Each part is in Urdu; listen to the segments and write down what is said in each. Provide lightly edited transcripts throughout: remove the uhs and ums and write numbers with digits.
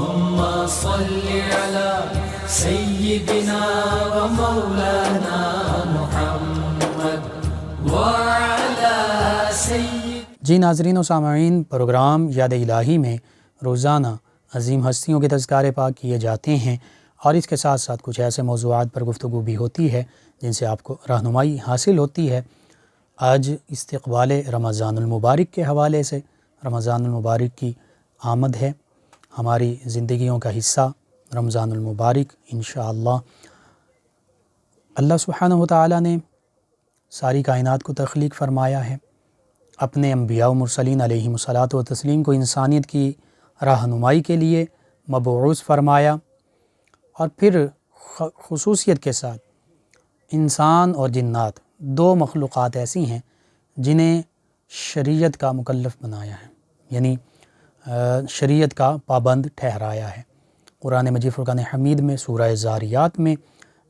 اللهم صل على سيدنا ومولانا محمد وعلى سيد جی ناظرین و سامعین، پروگرام یاد الہی میں روزانہ عظیم ہستیوں کے تذکارے پاک کیے جاتے ہیں، اور اس کے ساتھ ساتھ کچھ ایسے موضوعات پر گفتگو بھی ہوتی ہے جن سے آپ کو رہنمائی حاصل ہوتی ہے۔ آج استقبال رمضان المبارک کے حوالے سے، رمضان المبارک کی آمد ہے، ہماری زندگیوں کا حصہ رمضان المبارک انشاءاللہ۔ اللہ سبحانہ و تعالیٰ نے ساری کائنات کو تخلیق فرمایا ہے، اپنے انبیاء و مرسلین علیہم الصلاۃ و تسلیم کو انسانیت کی رہنمائی کے لیے مبعوث فرمایا، اور پھر خصوصیت کے ساتھ انسان اور جنات دو مخلوقات ایسی ہیں جنہیں شریعت کا مکلف بنایا ہے، یعنی شریعت کا پابند ٹھہرایا ہے۔ قرآن مجید فرقان حمید میں سورہ زاریات میں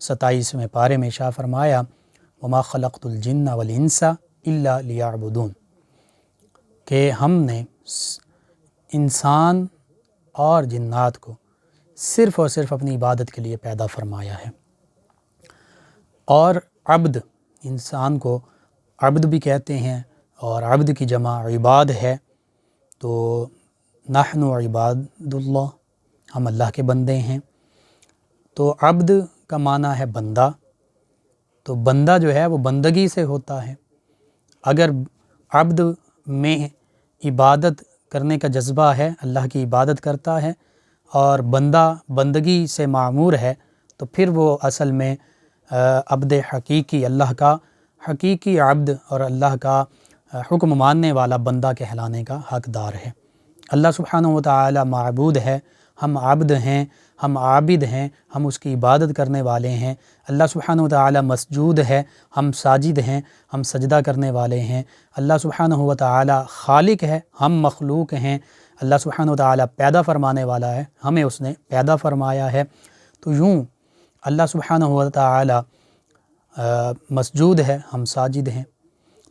27ویں پارے میں ارشاد فرمایا وما خلقت الجن والانس الا لیعبدون، کہ ہم نے انسان اور جنات کو صرف اور صرف اپنی عبادت کے لیے پیدا فرمایا ہے۔ اور عبد، انسان کو عبد بھی کہتے ہیں، اور عبد کی جمع عباد ہے، تو نحن عباد اللہ، ہم اللہ کے بندے ہیں۔ تو عبد کا معنی ہے بندہ، تو بندہ جو ہے وہ بندگی سے ہوتا ہے۔ اگر عبد میں عبادت کرنے کا جذبہ ہے، اللہ کی عبادت کرتا ہے، اور بندہ بندگی سے معمور ہے، تو پھر وہ اصل میں عبد حقیقی، اللہ کا حقیقی عبد اور اللہ کا حکم ماننے والا بندہ کہلانے کا حقدار ہے۔ اللہ سبحانہ و تعالی معبود ہے، ہم عبد ہیں، ہم عابد ہیں، ہم اس کی عبادت کرنے والے ہیں۔ اللہ سبحانہ و تعالی مسجود ہے، ہم ساجد ہیں، ہم سجدہ کرنے والے ہیں۔ اللہ سبحانہ و تعالی خالق ہے، ہم مخلوق ہیں۔ اللہ سبحانہ و تعالی پیدا فرمانے والا ہے، ہمیں اس نے پیدا فرمایا ہے۔ تو یوں اللہ سبحانہ و تعالی مسجود ہے، ہم ساجد ہیں،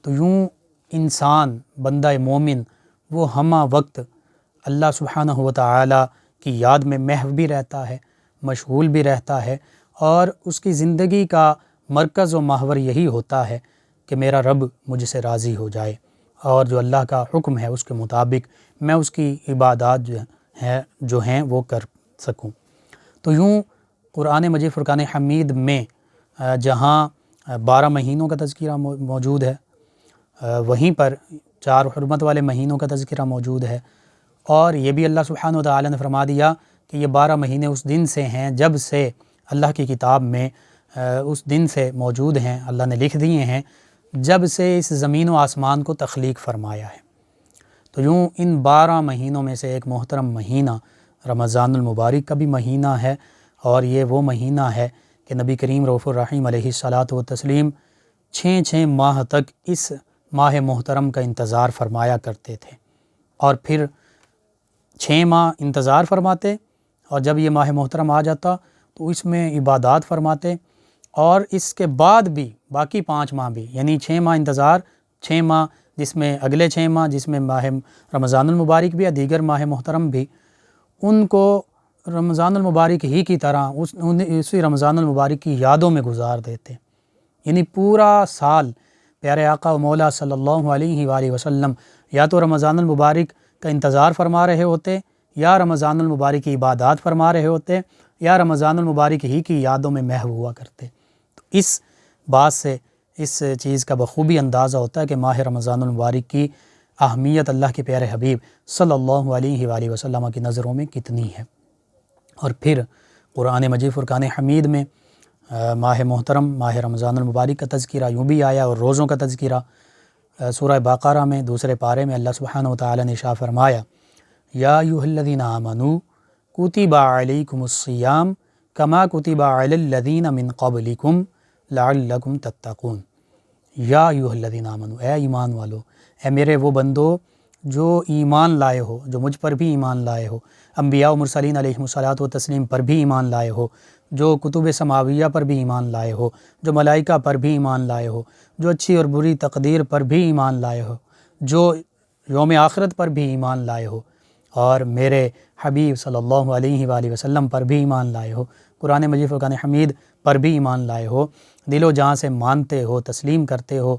تو یوں انسان بندہ مومن وہ ہمہ وقت اللہ سبحانہ و تعالی کی یاد میں محو بھی رہتا ہے، مشغول بھی رہتا ہے، اور اس کی زندگی کا مرکز و محور یہی ہوتا ہے کہ میرا رب مجھ سے راضی ہو جائے، اور جو اللہ کا حکم ہے اس کے مطابق میں اس کی عبادات جو ہیں وہ کر سکوں۔ تو یوں قرآن مجید فرقان حمید میں جہاں 12 مہینوں کا تذکرہ موجود ہے، وہیں پر 4 حرمت والے مہینوں کا تذکرہ موجود ہے، اور یہ بھی اللہ سبحانہ و تعالی نے فرما دیا کہ یہ 12 مہینے اس دن سے ہیں جب سے اللہ کی کتاب میں اس دن سے موجود ہیں، اللہ نے لکھ دیے ہیں جب سے اس زمین و آسمان کو تخلیق فرمایا ہے۔ تو یوں ان 12 مہینوں میں سے ایک محترم مہینہ رمضان المبارک کا بھی مہینہ ہے، اور یہ وہ مہینہ ہے کہ نبی کریم رؤوف الرحیم علیہ الصلاۃ والتسلیم 6 ماہ تک اس ماہ محترم کا انتظار فرمایا کرتے تھے، اور پھر 6 ماہ انتظار فرماتے، اور جب یہ ماہ محترم آ جاتا تو اس میں عبادات فرماتے، اور اس کے بعد بھی باقی 5 ماہ بھی، یعنی 6 ماہ انتظار، 6 ماہ جس میں اگلے 6 ماہ جس میں ماہ رمضان المبارک بھی ہے، دیگر ماہ محترم بھی، ان کو رمضان المبارک ہی کی طرح اسی رمضان المبارک کی یادوں میں گزار دیتے، یعنی پورا سال پیارے آقا و مولا صلی اللہ علیہ وآلہ وسلم یا تو رمضان المبارک کا انتظار فرما رہے ہوتے، یا رمضان المبارک کی عبادات فرما رہے ہوتے، یا رمضان المبارک ہی کی یادوں میں محو ہوا کرتے۔ تو اس بات سے اس چیز کا بخوبی اندازہ ہوتا ہے کہ ماہ رمضان المبارک کی اہمیت اللہ کے پیارے حبیب صلی اللہ علیہ وآلہ وسلم کی نظروں میں کتنی ہے۔ اور پھر قرآن مجید فرقان حمید میں ماہ محترم ماہ رمضان المبارک کا تذکرہ یوں بھی آیا، اور روزوں کا تذکرہ سورہ بقرہ میں 2 پارے میں اللہ سبحانہ و تعالی نے ارشاد فرمایا یا ایھا الذین آمنوا کتب علیکم الصیام کما کتب علی الذین من قبلکم لعلکم تتقون۔ یا ایھا الذین آمنوا، اے ایمان والو، اے میرے وہ بندو جو ایمان لائے ہو، جو مجھ پر بھی ایمان لائے ہو، انبیاء و مرسلین علیہم الصلاۃ والتسلیم پر بھی ایمان لائے ہو، جو کتب سماویہ پر بھی ایمان لائے ہو، جو ملائکہ پر بھی ایمان لائے ہو، جو اچھی اور بری تقدیر پر بھی ایمان لائے ہو، جو یوم آخرت پر بھی ایمان لائے ہو، اور میرے حبیب صلی اللہ علیہ وآلہ وسلم پر بھی ایمان لائے ہو، قرآن مجید فرقان حمید پر بھی ایمان لائے ہو، دل و جان سے مانتے ہو، تسلیم کرتے ہو،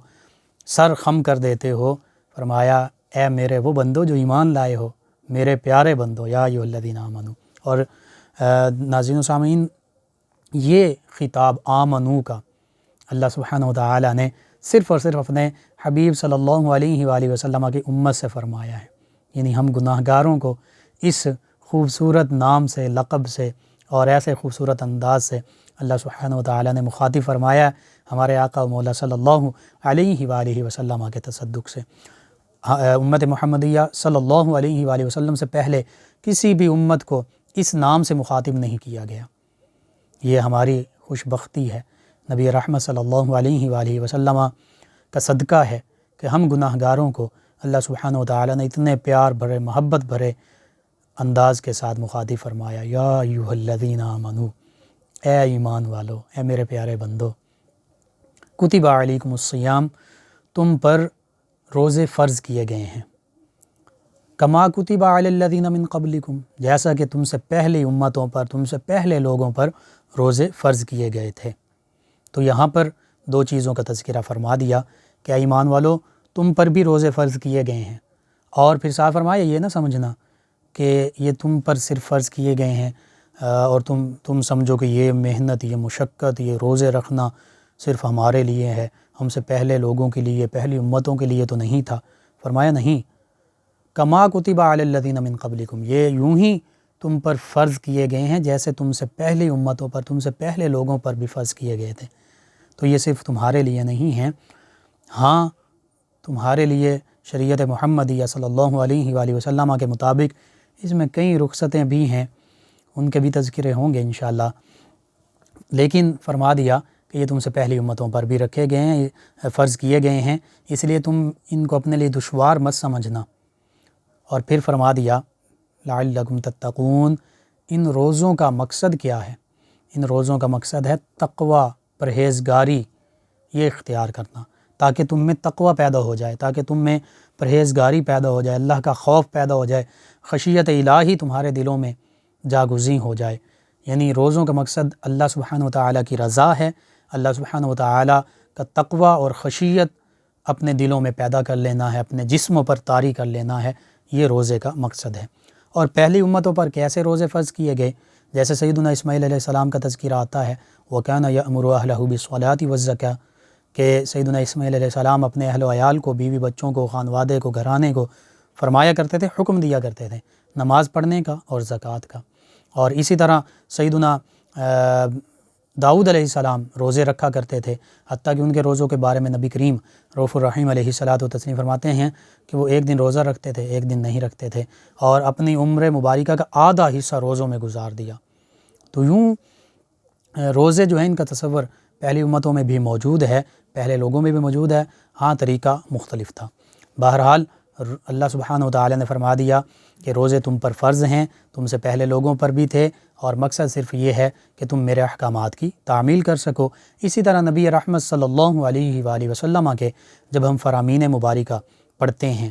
سر خم کر دیتے ہو۔ فرمایا اے میرے وہ بندو جو ایمان لائے ہو، میرے پیارے بندو، یا ایھا الذین آمنو۔ اور ناظرین و سامعین، یہ خطاب آمنو کا اللہ سبحانہ و تعالی نے صرف اور صرف اپنے حبیب صلی اللہ علیہ وآلہ وسلم کی امت سے فرمایا ہے، یعنی ہم گناہ گاروں کو اس خوبصورت نام سے، لقب سے اور ایسے خوبصورت انداز سے اللہ سبحانہ و تعالی نے مخاطب فرمایا ہے ہمارے آقا و مولا صلی اللہ علیہ وآلہ وسلم کے تصدق سے۔ امت محمدیہ صلی اللہ علیہ وآلہ وسلم سے پہلے کسی بھی امت کو اس نام سے مخاطب نہیں کیا گیا۔ یہ ہماری خوش بختی ہے، نبی رحمت صلی اللہ علیہ وآلہ وسلم کا صدقہ ہے کہ ہم گناہ گاروں کو اللہ سبحانہ و تعالی نے اتنے پیار بھرے، محبت بھرے انداز کے ساتھ مخاطب فرمایا، یا ایھا الذین آمنو، اے ایمان والو، اے میرے پیارے بندو، کتب علیکم الصیام، تم پر روزے فرض کیے گئے ہیں، کما کتب علی الذین من قبلکم، جیسا کہ تم سے پہلی امتوں پر، تم سے پہلے لوگوں پر روزے فرض کیے گئے تھے۔ تو یہاں پر دو چیزوں کا تذکرہ فرما دیا کہ ایمان والو تم پر بھی روزے فرض کیے گئے ہیں، اور پھر صاف فرمایا یہ نہ سمجھنا کہ یہ تم پر صرف فرض کیے گئے ہیں اور تم سمجھو کہ یہ محنت، یہ مشقت، یہ روزے رکھنا صرف ہمارے لیے ہے، ہم سے پہلے لوگوں کے لیے، پہلی امتوں کے لیے تو نہیں تھا۔ فرمایا نہیں، کما کتب علی الذین من قبلکم، یہ یوں ہی تم پر فرض کیے گئے ہیں جیسے تم سے پہلی امتوں پر، تم سے پہلے لوگوں پر بھی فرض کیے گئے تھے۔ تو یہ صرف تمہارے لیے نہیں ہیں، ہاں تمہارے لیے شریعت محمدیہ صلی اللہ علیہ وآلہ وسلم کے مطابق اس میں کئی رخصتیں بھی ہیں، ان کے بھی تذکرے ہوں گے انشاءاللہ، لیکن فرما دیا کہ یہ تم سے پہلی امتوں پر بھی رکھے گئے ہیں، فرض کیے گئے ہیں، اس لیے تم ان کو اپنے لیے دشوار مت سمجھنا۔ اور پھر فرما دیا لعلکم تتقون، ان روزوں کا مقصد کیا ہے؟ ان روزوں کا مقصد ہے تقوی، پرہیزگاری، یہ اختیار کرنا، تاکہ تم میں تقوی پیدا ہو جائے، تاکہ تم میں پرہیزگاری پیدا ہو جائے، اللہ کا خوف پیدا ہو جائے، خشیت الہی تمہارے دلوں میں جاگزیں ہو جائے۔ یعنی روزوں کا مقصد اللہ سبحانہ و تعالی کی رضا ہے، اللہ سبحانہ و تعالی کا تقوی اور خشیت اپنے دلوں میں پیدا کر لینا ہے، اپنے جسموں پر طاری کر لینا ہے، یہ روزے کا مقصد ہے۔ اور پہلی امتوں پر کیسے روزے فرض کیے گئے؟ جیسے سیدنا اسماعیل علیہ السلام کا تذکرہ آتا ہے، وَكَانَ يَأْمُرُ أَهْلَهُ بِالصَّلَاةِ وَالزَّكَاةِ، کہ سیدنا اسماعیل علیہ السلام اپنے اہل و عیال کو، بیوی بچوں کو، خانوادے کو، گھرانے کو فرمایا کرتے تھے، حکم دیا کرتے تھے نماز پڑھنے کا اور زکوٰۃ کا۔ اور اسی طرح سیدنا داؤد علیہ السلام روزے رکھا کرتے تھے، حتیٰ کہ ان کے روزوں کے بارے میں نبی کریم رؤوف الرحیم علیہ الصلاۃ والتسلیم فرماتے ہیں کہ وہ ایک دن روزہ رکھتے تھے، ایک دن نہیں رکھتے تھے، اور اپنی عمر مبارکہ کا آدھا حصہ روزوں میں گزار دیا۔ تو یوں روزے جو ہیں ان کا تصور پہلی امتوں میں بھی موجود ہے، پہلے لوگوں میں بھی موجود ہے، ہاں طریقہ مختلف تھا۔ بہرحال اللہ سبحانہ و تعالی نے فرما دیا کہ روزے تم پر فرض ہیں، تم سے پہلے لوگوں پر بھی تھے، اور مقصد صرف یہ ہے کہ تم میرے احکامات کی تعمیل کر سکو۔ اسی طرح نبی رحمت صلی اللہ علیہ وآلہ وسلم کے جب ہم فرامین مبارکہ پڑھتے ہیں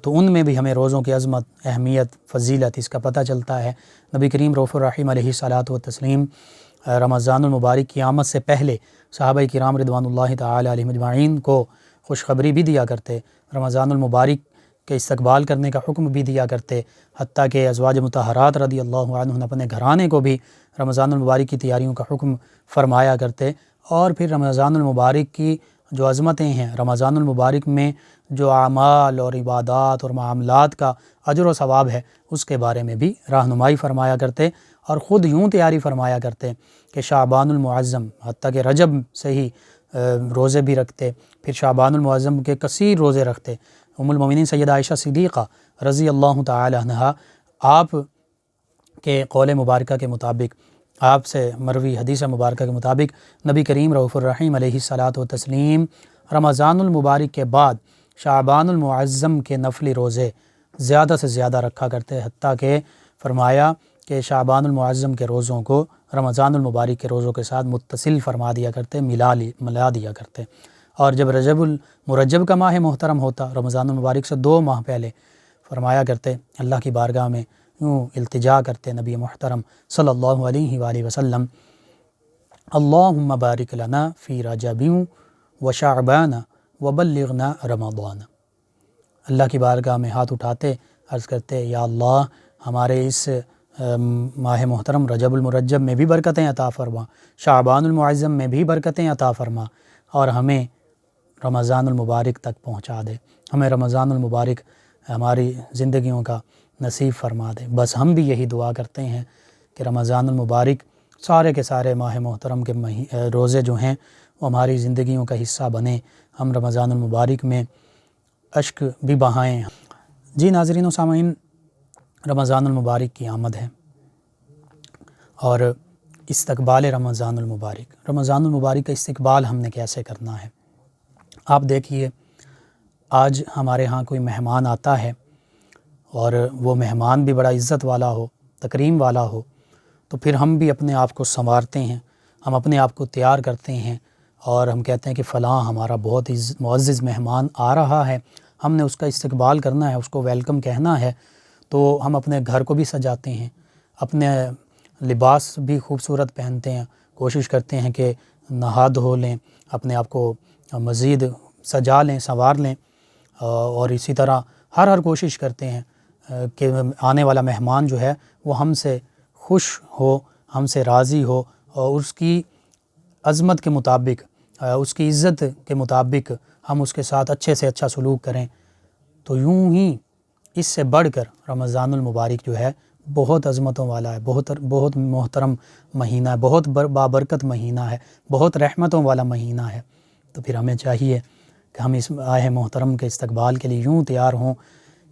تو ان میں بھی ہمیں روزوں کی عظمت، اہمیت، فضیلت اس کا پتہ چلتا ہے۔ نبی کریم رؤوف الرحیم علیہ الصلاۃ والتسلیم رمضان المبارک کی آمد سے پہلے صحابہ کرام رضوان اللہ تعالی علیہم اجمعین کو خوشخبری بھی دیا کرتے، رمضان المبارک کے استقبال کرنے کا حکم بھی دیا کرتے، حتیٰ کہ ازواج مطہرات رضی اللہ عنہن اپنے گھرانے کو بھی رمضان المبارک کی تیاریوں کا حکم فرمایا کرتے۔ اور پھر رمضان المبارک کی جو عظمتیں ہیں، رمضان المبارک میں جو اعمال اور عبادات اور معاملات کا اجر و ثواب ہے، اس کے بارے میں بھی رہنمائی فرمایا کرتے، اور خود یوں تیاری فرمایا کرتے کہ شعبان المعظم، حتیٰ کہ رجب سے ہی روزے بھی رکھتے، پھر شعبان المعظم کے کثیر روزے رکھتے۔ ام المومنین سیدہ عائشہ صدیقہ رضی اللہ تعالی عنہا، آپ کے قول مبارکہ کے مطابق، آپ سے مروی حدیث مبارکہ کے مطابق، نبی کریم رؤوف الرحیم علیہ الصلاۃ والتسلیم رمضان المبارک کے بعد شعبان المعظم کے نفلی روزے زیادہ سے زیادہ رکھا کرتے، حتیٰ کہ فرمایا کہ شعبان المعظم کے روزوں کو رمضان المبارک کے روزوں کے ساتھ متصل فرما دیا کرتے، ملا دیا کرتے۔ اور جب رجب المرجب کا ماہ محترم ہوتا، رمضان المبارک سے 2 ماہ پہلے، فرمایا کرتے، اللہ کی بارگاہ میں یوں التجا کرتے نبی محترم صلی اللہ علیہ وآلہ وسلم، اللہم بارک لنا فی رجب و شعبان وبلغنا رمضان۔ اللہ کی بارگاہ میں ہاتھ اٹھاتے عرض کرتے، یا اللہ ہمارے اس ماہ محترم رجب المرجب میں بھی برکتیں عطا فرما، شعبان المعظم میں بھی برکتیں عطا فرما، اور ہمیں رمضان المبارک تک پہنچا دے، ہمیں رمضان المبارک ہماری زندگیوں کا نصیب فرما دے۔ بس ہم بھی یہی دعا کرتے ہیں کہ رمضان المبارک سارے کے سارے ماہ محترم کے روزے جو ہیں وہ ہماری زندگیوں کا حصہ بنیں، ہم رمضان المبارک میں اشک بھی بہائیں۔ جی ناظرین و سامعین، رمضان المبارک کی آمد ہے اور استقبال رمضان المبارک کا استقبال ہم نے کیسے کرنا ہے۔ آپ دیکھیے، آج ہمارے ہاں کوئی مہمان آتا ہے اور وہ مہمان بھی بڑا عزت والا ہو، تکریم والا ہو، تو پھر ہم بھی اپنے آپ کو سنوارتے ہیں، ہم اپنے آپ کو تیار کرتے ہیں اور ہم کہتے ہیں کہ فلاں ہمارا بہت معزز مہمان آ رہا ہے، ہم نے اس کا استقبال کرنا ہے، اس کو ویلکم کہنا ہے، تو ہم اپنے گھر کو بھی سجاتے ہیں، اپنے لباس بھی خوبصورت پہنتے ہیں، کوشش کرتے ہیں کہ نہا دھو لیں، اپنے آپ کو مزید سجا لیں، سنوار لیں، اور اسی طرح ہر کوشش کرتے ہیں کہ آنے والا مہمان جو ہے وہ ہم سے خوش ہو، ہم سے راضی ہو، اور اس کی عظمت کے مطابق، اس کی عزت کے مطابق ہم اس کے ساتھ اچھے سے اچھا سلوک کریں۔ تو یوں ہی اس سے بڑھ کر رمضان المبارک جو ہے بہت عظمتوں والا ہے، بہت محترم مہینہ ہے، بہت بابرکت مہینہ ہے، بہت رحمتوں والا مہینہ ہے۔ تو پھر ہمیں چاہیے کہ ہم اس ماہ محترم کے استقبال کے لیے یوں تیار ہوں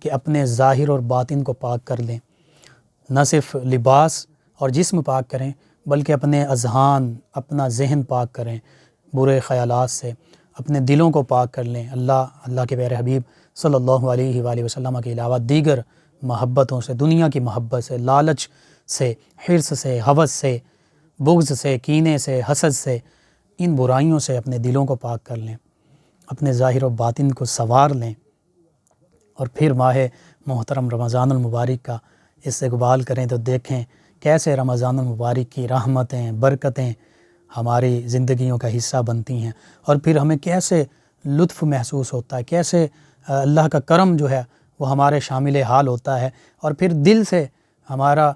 کہ اپنے ظاہر اور باطن کو پاک کر لیں، نہ صرف لباس اور جسم پاک کریں بلکہ اپنے اذہان، اپنا ذہن پاک کریں، برے خیالات سے اپنے دلوں کو پاک کر لیں، اللہ کے پیارے حبیب صلی اللہ علیہ وآلہ وسلم کے علاوہ دیگر محبتوں سے، دنیا کی محبت سے، لالچ سے، حرص سے، ہوس سے، بغض سے، کینے سے، حسد سے، ان برائیوں سے اپنے دلوں کو پاک کر لیں، اپنے ظاہر و باطن کو سنوار لیں، اور پھر ماہ محترم رمضان المبارک کا استقبال کریں تو دیکھیں کیسے رمضان المبارک کی رحمتیں، برکتیں ہماری زندگیوں کا حصہ بنتی ہیں، اور پھر ہمیں کیسے لطف محسوس ہوتا ہے، کیسے اللہ کا کرم جو ہے وہ ہمارے شامل حال ہوتا ہے، اور پھر دل سے ہمارا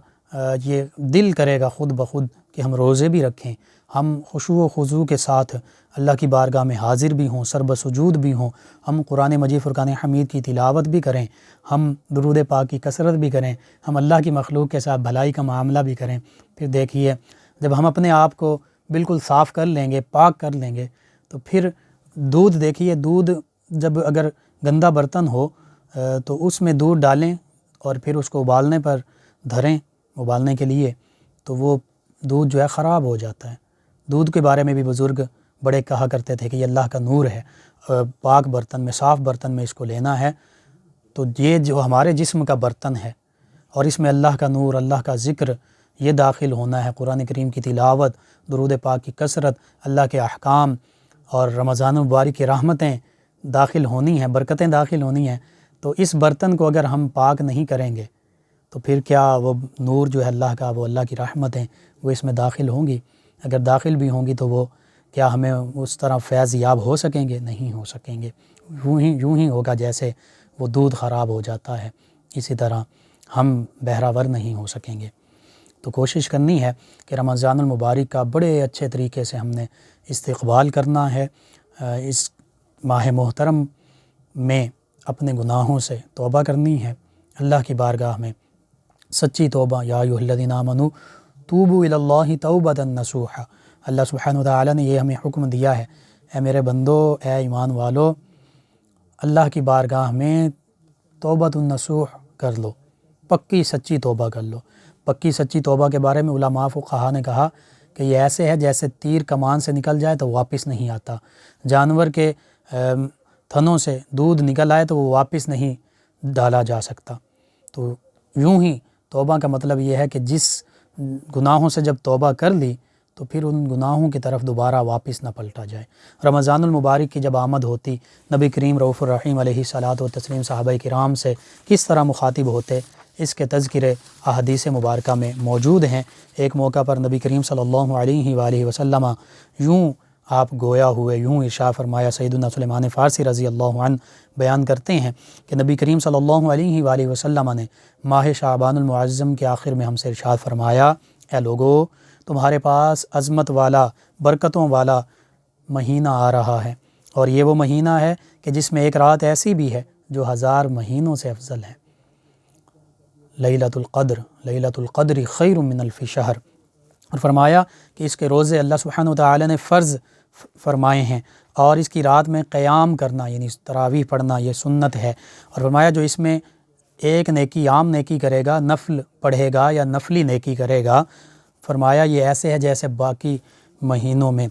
یہ دل کرے گا خود بخود کہ ہم روزے بھی رکھیں، ہم خشوع و خضوع کے ساتھ اللہ کی بارگاہ میں حاضر بھی ہوں، سر بسجود بھی ہوں، ہم قرآن مجید فرقان حمید کی تلاوت بھی کریں، ہم درود پاک کی کثرت بھی کریں، ہم اللہ کی مخلوق کے ساتھ بھلائی کا معاملہ بھی کریں۔ پھر دیکھیے جب ہم اپنے آپ کو بالکل صاف کر لیں گے، پاک کر لیں گے، تو پھر دودھ دیکھیے، دودھ جب اگر گندا برتن ہو تو اس میں دودھ ڈالیں اور پھر اس کو ابالنے پر دھریں ابالنے کے لیے، تو وہ دودھ جو ہے خراب ہو جاتا ہے۔ دودھ کے بارے میں بھی بزرگ بڑے کہا کرتے تھے کہ یہ اللہ کا نور ہے، پاک برتن میں، صاف برتن میں اس کو لینا ہے۔ تو یہ جو ہمارے جسم کا برتن ہے اور اس میں اللہ کا نور، اللہ کا ذکر یہ داخل ہونا ہے، قرآن کریم کی تلاوت، درود پاک کی کثرت، اللہ کے احکام اور رمضان المبارک کی رحمتیں داخل ہونی ہیں، برکتیں داخل ہونی ہیں۔ تو اس برتن کو اگر ہم پاک نہیں کریں گے تو پھر کیا وہ نور جو ہے اللہ کا، وہ اللہ کی رحمتیں وہ اس میں داخل ہوں گی؟ اگر داخل بھی ہوں گی تو وہ کیا ہمیں اس طرح فیض یاب ہو سکیں گے؟ نہیں ہو سکیں گے، یوں ہی ہوگا جیسے وہ دودھ خراب ہو جاتا ہے، اسی طرح ہم بہراور نہیں ہو سکیں گے۔ تو کوشش کرنی ہے کہ رمضان المبارک کا بڑے اچھے طریقے سے ہم نے استقبال کرنا ہے، اس ماہ محترم میں اپنے گناہوں سے توبہ کرنی ہے، اللہ کی بارگاہ میں سچی توبہ، یا ایھا الذین آمنوا توبوا الی اللہ توبۃ نصوحا، اللہ سبحانہ وتعالی نے یہ ہمیں حکم دیا ہے، اے میرے بندو، اے ایمان والو، اللہ کی بارگاہ میں توبۃ النصوح کر لو، پکی سچی توبہ کر لو۔ پکی سچی توبہ کے بارے میں علماء فقہا نے کہا کہ یہ ایسے ہے جیسے تیر کمان سے نکل جائے تو واپس نہیں آتا، جانور کے تھنوں سے دودھ نکل آئے تو وہ واپس نہیں ڈالا جا سکتا۔ تو یوں ہی توبہ کا مطلب یہ ہے کہ جس گناہوں سے جب توبہ کر لی تو پھر ان گناہوں کی طرف دوبارہ واپس نہ پلٹا جائے۔ رمضان المبارک کی جب آمد ہوتی، نبی کریم رؤوف الرحیم علیہ الصلاۃ والتسلیم صحابہ کرام سے کس طرح مخاطب ہوتے، اس کے تذکرے احادیث مبارکہ میں موجود ہیں۔ ایک موقع پر نبی کریم صلی اللہ علیہ وآلہ وسلم یوں آپ گویا ہوئے، یوں ارشاد فرمایا۔ سیدنا سلیمان فارسی رضی اللہ عنہ بیان کرتے ہیں کہ نبی کریم صلی اللہ علیہ وآلہ وسلم نے ماہ شعبان المعظم کے آخر میں ہم سے ارشاد فرمایا، اے لوگو، تمہارے پاس عظمت والا، برکتوں والا مہینہ آ رہا ہے، اور یہ وہ مہینہ ہے کہ جس میں ایک رات ایسی بھی ہے جو 1000 مہینوں سے افضل ہے۔ لیلۃ القدر خیر من الف شہر، اور فرمایا کہ اس کے روزے اللہ سبحانہ وتعالی نے فرض فرمائے ہیں، اور اس کی رات میں قیام کرنا یعنی تراویح پڑھنا یہ سنت ہے۔ اور فرمایا جو اس میں ایک نیکی عام نیکی کرے گا، نفل پڑھے گا یا نفلی نیکی کرے گا، فرمایا یہ ایسے ہے جیسے باقی مہینوں میں،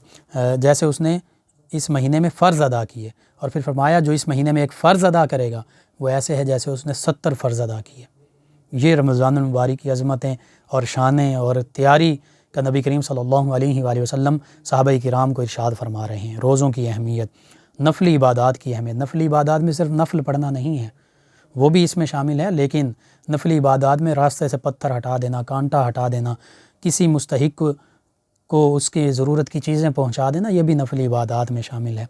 جیسے اس نے اس مہینے میں فرض ادا کیے۔ اور پھر فرمایا جو اس مہینے میں ایک فرض ادا کرے گا وہ ایسے ہے جیسے اس نے 70 فرض ادا کیے۔ یہ رمضان المبارک کی عظمتیں اور شانیں اور تیاری کا نبی کریم صلی اللہ علیہ وآلہ وسلم صحابہ کرام کو ارشاد فرما رہے ہیں۔ روزوں کی اہمیت، نفلی عبادات کی اہمیت۔ نفلی عبادات میں صرف نفل پڑھنا نہیں ہے، وہ بھی اس میں شامل ہے، لیکن نفلی عبادات میں راستے سے پتھر ہٹا دینا، کانٹا ہٹا دینا، کسی مستحق کو اس کی ضرورت کی چیزیں پہنچا دینا، یہ بھی نفلی عبادات میں شامل ہے۔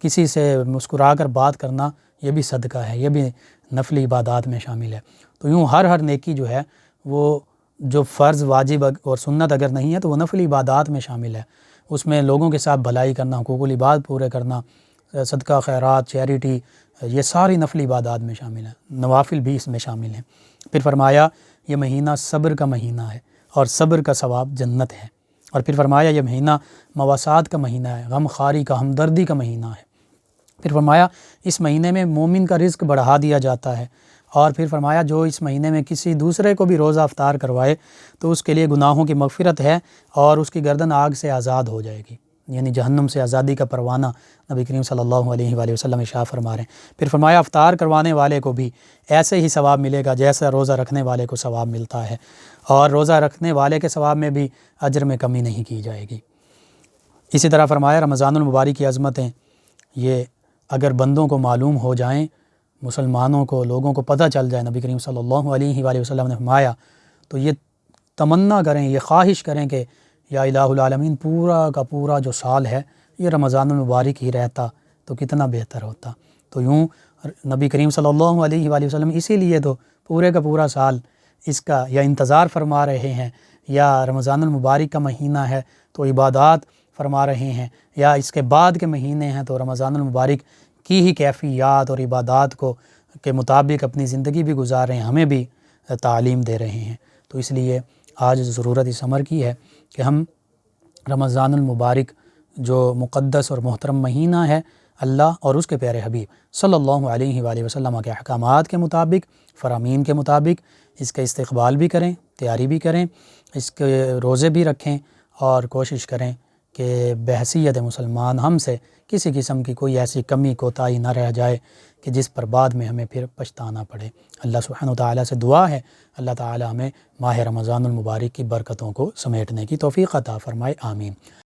کسی سے مسکرا کر بات کرنا یہ بھی صدقہ ہے، یہ بھی نفلی عبادات میں شامل ہے۔ تو یوں ہر نیکی جو ہے وہ جو فرض، واجب اور سنت اگر نہیں ہے تو وہ نفلی عبادات میں شامل ہے۔ اس میں لوگوں کے ساتھ بھلائی کرنا، حقوق العباد پورے کرنا، صدقہ خیرات، چیریٹی، یہ ساری نفلی عبادات میں شامل ہیں، نوافل بھی اس میں شامل ہیں۔ پھر فرمایا یہ مہینہ صبر کا مہینہ ہے، اور صبر کا ثواب جنت ہے۔ اور پھر فرمایا یہ مہینہ مواسات کا مہینہ ہے، غم خواری کا، ہمدردی کا مہینہ ہے۔ پھر فرمایا اس مہینے میں مومن کا رزق بڑھا دیا جاتا ہے۔ اور پھر فرمایا جو اس مہینے میں کسی دوسرے کو بھی روزہ افطار کروائے تو اس کے لیے گناہوں کی مغفرت ہے، اور اس کی گردن آگ سے آزاد ہو جائے گی، یعنی جہنم سے آزادی کا پروانہ نبی کریم صلی اللہ علیہ وآلہ وسلم ارشاد فرما رہے ہیں۔ پھر فرمایا افطار کروانے والے کو بھی ایسے ہی ثواب ملے گا جیسا روزہ رکھنے والے کو ثواب ملتا ہے، اور روزہ رکھنے والے کے ثواب میں بھی اجر میں کمی نہیں کی جائے گی۔ اسی طرح فرمایا رمضان المبارک کی عظمتیں یہ اگر بندوں کو معلوم ہو جائیں، مسلمانوں کو، لوگوں کو پتہ چل جائے، نبی کریم صلی اللہ علیہ وآلہ وسلم نے فرمایا، تو یہ تمنا کریں، یہ خواہش کریں کہ یا الہ العالمین پورا کا پورا جو سال ہے یہ رمضان المبارک ہی رہتا تو کتنا بہتر ہوتا۔ تو یوں نبی کریم صلی اللہ علیہ وآلہ وسلم اسی لیے تو پورے کا پورا سال اس کا یا انتظار فرما رہے ہیں، یا رمضان المبارک کا مہینہ ہے تو عبادات فرما رہے ہیں، یا اس کے بعد کے مہینے ہیں تو رمضان المبارک کی ہی کیفیات اور عبادات کو کے مطابق اپنی زندگی بھی گزار رہے ہیں، ہمیں بھی تعلیم دے رہے ہیں۔ تو اس لیے آج ضرورت اس امر کی ہے کہ ہم رمضان المبارک جو مقدس اور محترم مہینہ ہے، اللہ اور اس کے پیارے حبیب صلی اللہ علیہ وآلہ وسلم کے احکامات کے مطابق، فرامین کے مطابق اس کا استقبال بھی کریں، تیاری بھی کریں، اس کے روزے بھی رکھیں، اور کوشش کریں کہ بحیثیت مسلمان ہم سے کسی قسم کی کوئی ایسی کمی کوتاہی نہ رہ جائے کہ جس پر بعد میں ہمیں پھر پچھتانا پڑے۔ اللہ سبحانہ وتعالی سے دعا ہے اللہ تعالی ہمیں ماہ رمضان المبارک کی برکتوں کو سمیٹنے کی توفیق عطا فرمائے، آمین۔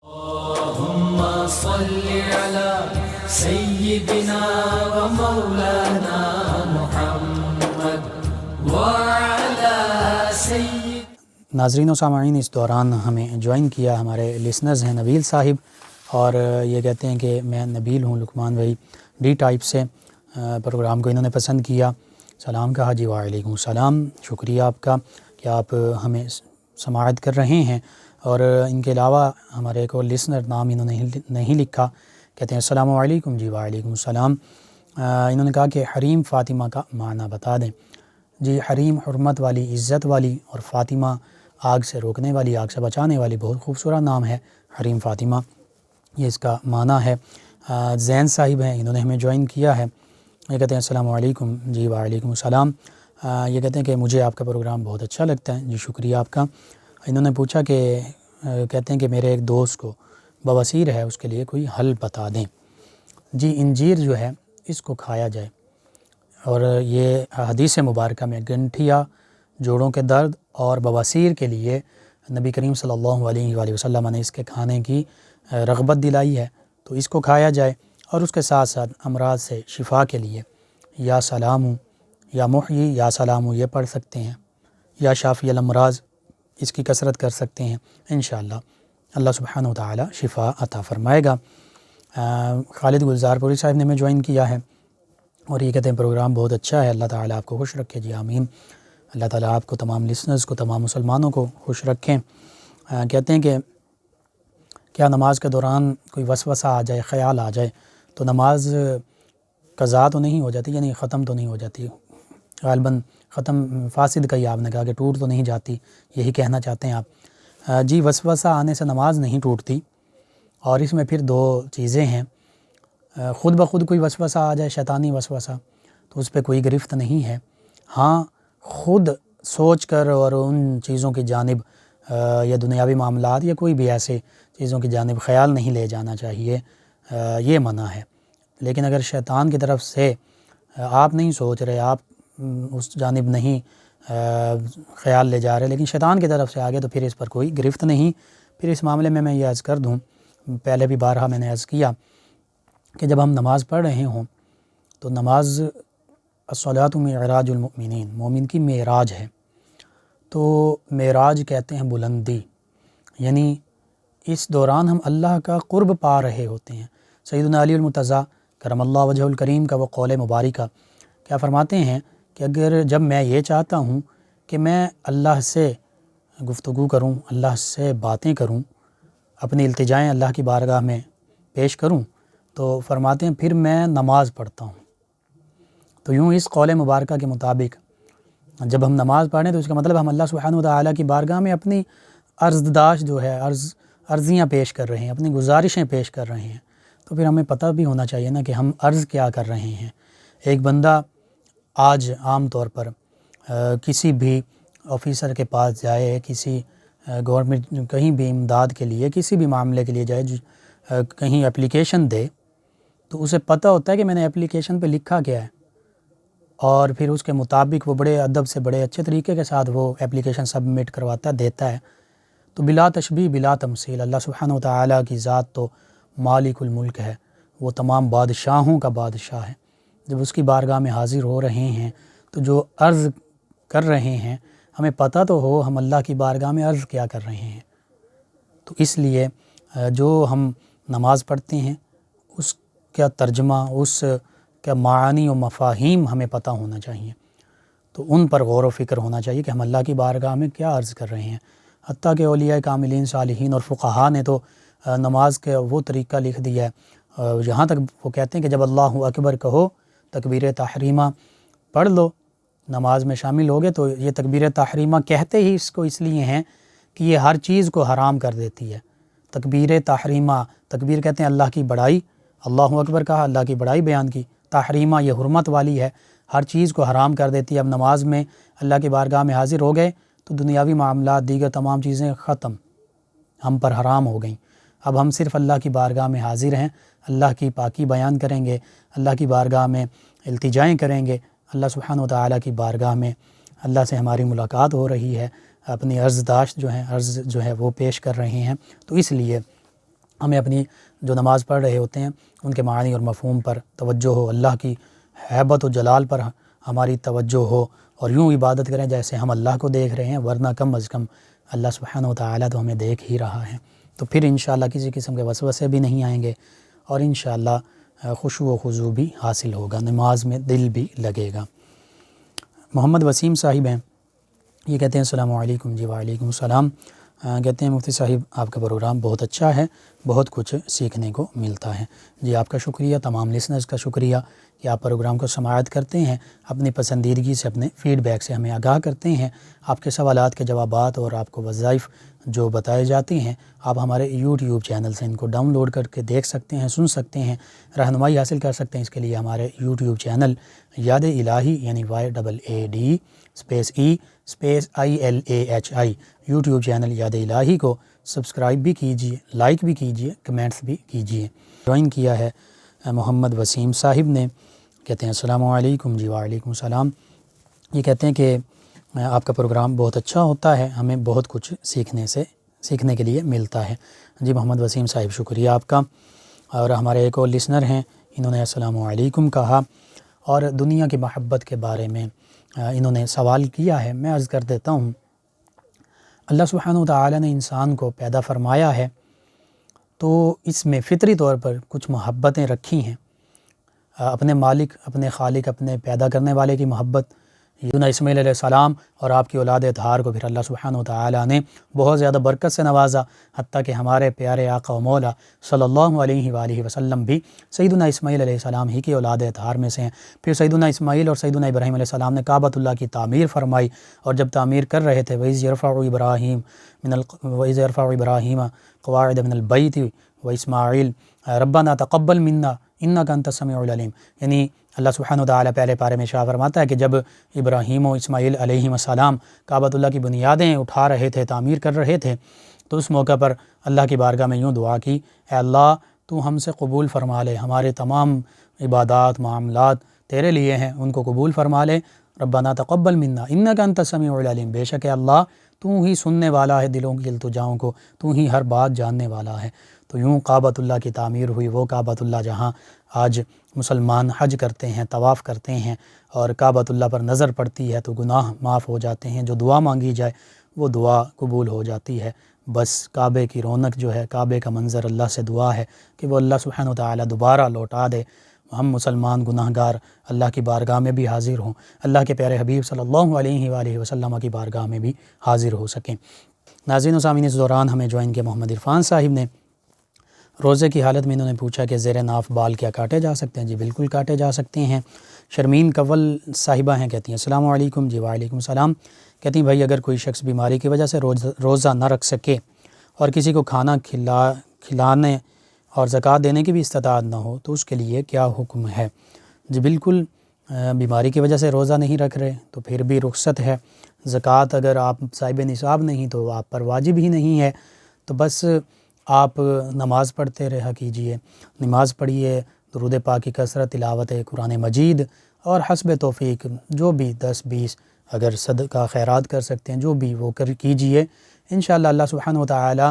اللہم صلی علی سیدنا و مولانا محمد وعلی سید۔ ناظرین و سامعین، اس دوران ہمیں جوائن کیا ہمارے لسنرز ہیں نبیل صاحب، اور یہ کہتے ہیں کہ میں نبیل ہوں لکمان بھائی ڈی ٹائپ سے، پروگرام کو انہوں نے پسند کیا، سلام کہا۔ جی وعلیکم السلام، شکریہ آپ کا کہ آپ ہمیں سماعت کر رہے ہیں۔ اور ان کے علاوہ ہمارے ایک اور لسنر، نام انہوں نے نہیں لکھا، کہتے ہیں السلام علیکم۔ جی وعلیکم السلام۔ انہوں نے کہا کہ حریم فاطمہ کا معنی بتا دیں۔ جی حریم حرمت والی، عزت والی، اور فاطمہ آگ سے روکنے والی، آگ سے بچانے والی، بہت خوبصورت نام ہے حریم فاطمہ، یہ اس کا معنی ہے۔ زین صاحب ہیں، انہوں نے ہمیں جوائن کیا ہے، یہ کہتے ہیں السلام علیکم۔ جی وعلیکم السلام۔ یہ کہتے ہیں کہ مجھے آپ کا پروگرام بہت اچھا لگتا ہے۔ جی شکریہ آپ کا۔ انہوں نے پوچھا کہ کہتے ہیں کہ میرے ایک دوست کو بواسیر ہے، اس کے لیے کوئی حل بتا دیں۔ جی انجیر جو ہے اس کو کھایا جائے، اور یہ حدیث مبارکہ میں گنٹھیا، جوڑوں کے درد اور بواسیر کے لیے نبی کریم صلی اللہ علیہ وآلہ وسلم نے اس کے کھانے کی رغبت دلائی ہے، تو اس کو کھایا جائے۔ اور اس کے ساتھ ساتھ امراض سے شفا کے لیے یا سلام یا محیی یا سلام یہ پڑھ سکتے ہیں، یا شافی الامراض اس کی کثرت کر سکتے ہیں۔ انشاءاللہ اللہ سبحانہ وتعالی شفا عطا فرمائے گا۔ خالد گلزار پوری صاحب نے ہمیں جوائن کیا ہے اور یہ کہتے ہیں پروگرام بہت اچھا ہے، اللہ تعالیٰ آپ کو خوش رکھے۔ جی آمین، اللہ تعالیٰ آپ کو، تمام لسنرز کو، تمام مسلمانوں کو خوش رکھیں۔ کہتے ہیں کہ کیا نماز کے دوران کوئی وسوسہ آ جائے، خیال آ جائے تو نماز قضا تو نہیں ہو جاتی، یعنی ختم تو نہیں ہو جاتی؟ غالباً ختم فاسد کا ہی آپ نے کہا کہ ٹوٹ تو نہیں جاتی، یہی کہنا چاہتے ہیں آپ؟ جی، وسوسہ آنے سے نماز نہیں ٹوٹتی، اور اس میں پھر دو چیزیں ہیں۔ خود بخود کوئی وسوسہ آ جائے، شیطانی وسوسہ، تو اس پہ کوئی گرفت نہیں ہے۔ ہاں، خود سوچ کر اور ان چیزوں کی جانب یا دنیاوی معاملات یا کوئی بھی ایسے چیزوں کی جانب خیال نہیں لے جانا چاہیے، یہ منع ہے۔ لیکن اگر شیطان کی طرف سے آپ نہیں سوچ رہے، آپ اس جانب نہیں خیال لے جا رہے، لیکن شیطان کی طرف سے آگے، تو پھر اس پر کوئی گرفت نہیں۔ پھر اس معاملے میں یہ عرض کر دوں، پہلے بھی بارہا میں نے عرض کیا کہ جب ہم نماز پڑھ رہے ہوں تو نماز الصلاۃ معراج المؤمنین، مومن کی معراج ہے۔ تو معراج کہتے ہیں بلندی، یعنی اس دوران ہم اللہ کا قرب پا رہے ہوتے ہیں۔ سیدنا علی المرتضیٰ کرم اللہ وجہ الکریم کا وہ قول مبارکہ کیا فرماتے ہیں کہ اگر جب میں یہ چاہتا ہوں کہ میں اللہ سے گفتگو کروں، اللہ سے باتیں کروں، اپنی التجائیں اللہ کی بارگاہ میں پیش کروں، تو فرماتے ہیں پھر میں نماز پڑھتا ہوں۔ تو یوں اس قول مبارکہ کے مطابق جب ہم نماز پڑھیں تو اس کا مطلب ہم اللہ سبحانہ وتعالی کی بارگاہ میں اپنی عرضداشت جو ہے، عرضیاں پیش کر رہے ہیں، اپنی گزارشیں پیش کر رہے ہیں۔ تو پھر ہمیں پتہ بھی ہونا چاہیے نا کہ ہم عرض کیا کر رہے ہیں۔ ایک بندہ آج عام طور پر کسی بھی آفیسر کے پاس جائے، کسی گورنمنٹ کہیں بھی امداد کے لیے، کسی بھی معاملے کے لیے جائے، کہیں اپلیکیشن دے، تو اسے پتہ ہوتا ہے کہ میں نے اپلیکیشن پہ لکھا کیا ہے، اور پھر اس کے مطابق وہ بڑے ادب سے، بڑے اچھے طریقے کے ساتھ وہ اپلیکیشن سبمٹ کرواتا ہے، دیتا ہے۔ تو بلا تشبیہ بلا تمثیل اللہ سبحانہ وتعالی کی ذات تو مالک الملک ہے، وہ تمام بادشاہوں کا بادشاہ ہے۔ جب اس کی بارگاہ میں حاضر ہو رہے ہیں تو جو عرض کر رہے ہیں، ہمیں پتہ تو ہو ہم اللہ کی بارگاہ میں عرض کیا کر رہے ہیں۔ تو اس لیے جو ہم نماز پڑھتے ہیں اس کا ترجمہ، اس کا معانی و مفاہیم ہمیں پتہ ہونا چاہیے، تو ان پر غور و فکر ہونا چاہیے کہ ہم اللہ کی بارگاہ میں کیا عرض کر رہے ہیں۔ حتیٰ کہ اولیاء کاملین، صالحین اور فقہاء نے تو نماز کا وہ طریقہ لکھ دیا ہے، یہاں تک وہ کہتے ہیں کہ جب اللہ اکبر کہو، تکبیر تحریمہ پڑھ لو، نماز میں شامل ہوگے، تو یہ تکبیر تحریمہ کہتے ہی اس کو اس لیے ہیں کہ یہ ہر چیز کو حرام کر دیتی ہے۔ تکبیر تحریمہ، تکبیر کہتے ہیں اللہ کی بڑائی، اللہ اکبر کہا، اللہ کی بڑائی بیان کی، تحریمہ یہ حرمت والی ہے، ہر چیز کو حرام کر دیتی ہے۔ اب نماز میں اللہ کی بارگاہ میں حاضر ہو گئے تو دنیاوی معاملات، دیگر تمام چیزیں ختم، ہم پر حرام ہو گئیں۔ اب ہم صرف اللہ کی بارگاہ میں حاضر ہیں، اللہ کی پاکی بیان کریں گے، اللہ کی بارگاہ میں التجائیں کریں گے، اللہ سبحانہ وتعالی کی بارگاہ میں اللہ سے ہماری ملاقات ہو رہی ہے، اپنی عرضداشت عرض جو ہے وہ پیش کر رہے ہیں۔ تو اس لیے ہمیں اپنی جو نماز پڑھ رہے ہوتے ہیں ان کے معنی اور مفہوم پر توجہ ہو، اللہ کی ہیبت و جلال پر ہماری توجہ ہو، اور یوں عبادت کریں جیسے ہم اللہ کو دیکھ رہے ہیں، ورنہ کم از کم اللہ سبحانہ وتعالی تو ہمیں دیکھ ہی رہا ہے۔ تو پھر انشاءاللہ کسی قسم کے وسوسے بھی نہیں آئیں گے، اور انشاءاللہ خشوع و خضوع بھی حاصل ہوگا، نماز میں دل بھی لگے گا۔ محمد وسیم صاحب ہیں، یہ کہتے ہیں السلام علیکم۔ جی وعلیکم السلام۔ کہتے ہیں مفتی صاحب آپ کا پروگرام بہت اچھا ہے، بہت کچھ سیکھنے کو ملتا ہے۔ جی آپ کا شکریہ، تمام لسنرز کا شکریہ کہ آپ پروگرام کو سماعت کرتے ہیں، اپنی پسندیدگی سے، اپنے فیڈ بیک سے ہمیں آگاہ کرتے ہیں۔ آپ کے سوالات کے جوابات اور آپ کو وظائف جو بتائے جاتے ہیں، آپ ہمارے یوٹیوب چینل سے ان کو ڈاؤن لوڈ کر کے دیکھ سکتے ہیں، سن سکتے ہیں، رہنمائی حاصل کر سکتے ہیں۔ اس کے لیے ہمارے یوٹیوب چینل یاد الہی یعنی YAAD_ILAHI یوٹیوب چینل یاد الہی کو سبسکرائب بھی کیجیے، لائک بھی کیجیے، کمنٹس بھی کیجیے۔ جوائن کیا ہے محمد وسیم صاحب نے، کہتے ہیں السلام علیکم۔ جی وعلیکم السلام۔ یہ کہتے ہیں کہ آپ کا پروگرام بہت اچھا ہوتا ہے، ہمیں بہت کچھ سیکھنے کے لیے ملتا ہے۔ جی محمد وسیم صاحب شکریہ آپ کا۔ اور ہمارے ایک اور لسنر ہیں، انہوں نے السلام علیکم کہا اور دنیا کی محبت کے بارے میں انہوں نے سوال کیا ہے۔ میں عرض کر دیتا ہوں، اللہ سبحانہ وتعالی نے انسان کو پیدا فرمایا ہے تو اس میں فطری طور پر کچھ محبتیں رکھی ہیں، اپنے مالک، اپنے خالق، اپنے پیدا کرنے والے کی محبت۔ سیدنا اسماعیل علیہ السلام اور آپ کی اولاد اطہار کو پھر اللہ سبحانہ وتعالی نے بہت زیادہ برکت سے نوازا، حتیٰ کہ ہمارے پیارے آقا و مولا صلی اللہ علیہ وآلہ وسلم بھی سیدنا اسماعیل علیہ السلام ہی کی اولاد اطہار میں سے ہیں۔ پھر سیدنا اسماعیل اور سیدنا ابراہیم علیہ السلام نے کعبۃ اللہ کی تعمیر فرمائی، اور جب تعمیر کر رہے تھے وَإِذْ يَرْفَعُ إِبْرَاهِيمَ قَوَاعِدَ مِنَ الْبَيْتِ وَإِسْمَاعِيلُ رَبَّنَا تَقَبَّلْ مِنَّا إِنَّكَ أَنْتَ السَّمِيعُ الْعَلِيمُ، یعنی اللہ سبحانہ وتعالی پہلے پارے میں ارشاد فرماتا ہے کہ جب ابراہیم و اسماعیل علیہ السلام کعبۃ اللہ کی بنیادیں اٹھا رہے تھے، تعمیر کر رہے تھے، تو اس موقع پر اللہ کی بارگاہ میں یوں دعا کی، اے اللہ تو ہم سے قبول فرما لے، ہمارے تمام عبادات معاملات تیرے لیے ہیں، ان کو قبول فرما لے۔ ربنا تقبل منا انک انت السمیع العلیم، بے شک اللہ تو ہی سننے والا ہے دلوں کی التجاؤں کو، تو ہی ہر بات جاننے والا ہے۔ تو یوں کعبۃ اللہ کی تعمیر ہوئی، وہ کعبۃ اللہ جہاں آج مسلمان حج کرتے ہیں، طواف کرتے ہیں، اور کعبۃ اللہ پر نظر پڑتی ہے تو گناہ معاف ہو جاتے ہیں، جو دعا مانگی جائے وہ دعا قبول ہو جاتی ہے۔ بس کعبے کی رونق جو ہے، کعبے کا منظر، اللہ سے دعا ہے کہ وہ اللہ سبحانہ وتعالی دوبارہ لوٹا دے، ہم مسلمان گناہ گار اللہ کی بارگاہ میں بھی حاضر ہوں، اللہ کے پیارے حبیب صلی اللہ علیہ وآلہ وسلم کی بارگاہ میں بھی حاضر ہو سکیں۔ ناظرین و سامعین، اس دوران ہمیں جوائن کیا محمد عرفان صاحب نے۔ روزے کی حالت میں انہوں نے پوچھا کہ زیر ناف بال کیا کاٹے جا سکتے ہیں؟ جی بالکل کاٹے جا سکتے ہیں۔ شرمین کول صاحبہ ہیں، کہتی ہیں السلام علیکم۔ جی وعلیکم السلام۔ کہتی ہیں بھائی اگر کوئی شخص بیماری کی وجہ سے روزہ نہ رکھ سکے اور کسی کو کھانا کھلانے اور زکوٰۃ دینے کی بھی استطاعت نہ ہو تو اس کے لیے کیا حکم ہے؟ جی بالکل، بیماری کی وجہ سے روزہ نہیں رکھ رہے تو پھر بھی رخصت ہے۔ زکوٰۃ اگر آپ صاحب نصاب نہیں تو آپ پر واجب ہی نہیں ہے، تو بس آپ نماز پڑھتے رہا کیجئے، نماز پڑھیے، درود پاک کی کثرت، تلاوت قرآن مجید، اور حسب توفیق جو بھی 10-20 اگر صدقہ خیرات کر سکتے ہیں جو بھی وہ کیجئے۔ انشاءاللہ اللہ سبحانہ وتعالی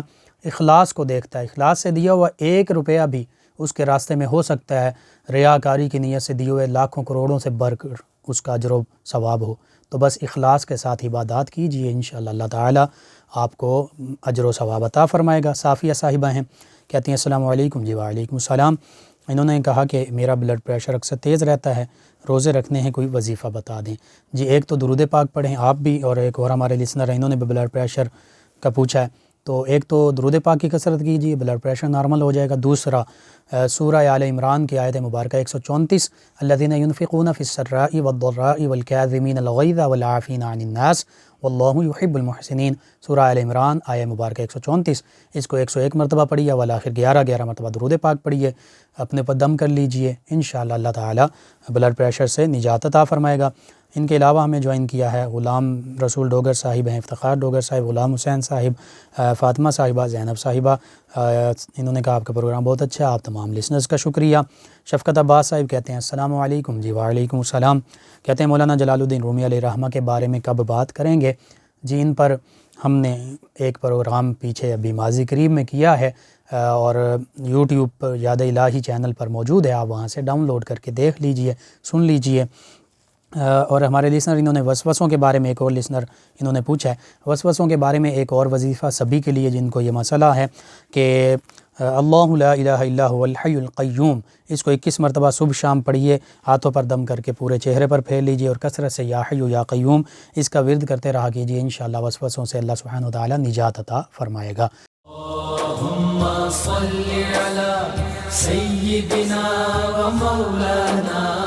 اخلاص کو دیکھتا ہے، اخلاص سے دیا ہوا 1 روپیہ بھی اس کے راستے میں ہو سکتا ہے ریاکاری کی نیت سے دیے ہوئے لاکھوں کروڑوں سے بڑھ کر اس کا اجر و ثواب ہو، تو بس اخلاص کے ساتھ عبادات کیجئے، انشاءاللہ اللہ تعالی آپ کو اجر و ثواب عطا فرمائے گا۔ صافیہ صاحبہ ہیں، کہتی ہیں السلام علیکم۔ جی وعلیکم السلام۔ انہوں نے کہا کہ میرا بلڈ پریشر اکثر تیز رہتا ہے، روزے رکھنے ہیں، کوئی وظیفہ بتا دیں۔ جی ایک تو درود پاک پڑھیں آپ بھی، اور ایک اور ہمارے لسنر ہیں انہوں نے بھی بلڈ پریشر کا پوچھا ہے، تو ایک تو درود پاک کی کثرت کیجیے، بلڈ پریشر نارمل ہو جائے گا۔ دوسرا سورہ آل عمران کی آیت مبارکہ 134 الذین ينفقون فی السراء والضراء والکاظمین الغیظ والعافین عن الناس واللہ یحب المحسنین، سورہ آل عمران آیہ مبارکہ 134، اس کو 101 مرتبہ پڑھیے، والآخر 11 مرتبہ درود پاک پڑھیے، اپنے پر دم کر لیجئے، انشاءاللہ اللہ تعالی بلڈ پریشر سے نجات عطا فرمائے گا۔ ان کے علاوہ ہمیں جوائن کیا ہے غلام رسول ڈوگر صاحب ہیں، افتخار ڈوگر صاحب، غلام حسین صاحب، فاطمہ صاحبہ، زینب صاحبہ، انہوں نے کہا آپ کا پروگرام بہت اچھا ہے، آپ تمام لسنرز کا شکریہ۔ شفقت عباس صاحب کہتے ہیں السلام علیکم۔ جی وعلیکم السلام۔ کہتے ہیں مولانا جلال الدین رومی علیہ رحمہ کے بارے میں کب بات کریں گے؟ جی ان پر ہم نے ایک پروگرام پیچھے ابھی ماضی قریب میں کیا ہے، اور یوٹیوب پر یاد الہی چینل پر موجود ہے، آپ وہاں سے ڈاؤن لوڈ کر کے دیکھ لیجئے، سن لیجئے۔ اور ہمارے لسنر انہوں نے وسوسوں کے بارے میں ایک اور لسنر انہوں نے پوچھا ہے، وسوسوں کے بارے میں ایک اور وظیفہ سبھی کے لیے جن کو یہ مسئلہ ہے کہ اللہ لا الہ الا هو الحی القیوم، اس کو 21 مرتبہ صبح شام پڑھیے، ہاتھوں پر دم کر کے پورے چہرے پر پھیر لیجیے، اور کثرت سے یا حی یا قیوم اس کا ورد کرتے رہا کیجیے، انشاءاللہ وسوسوں سے اللہ سبحانہ وتعالی نجات عطا فرمائے گا۔ اللہم صل علی سیدنا و مولانا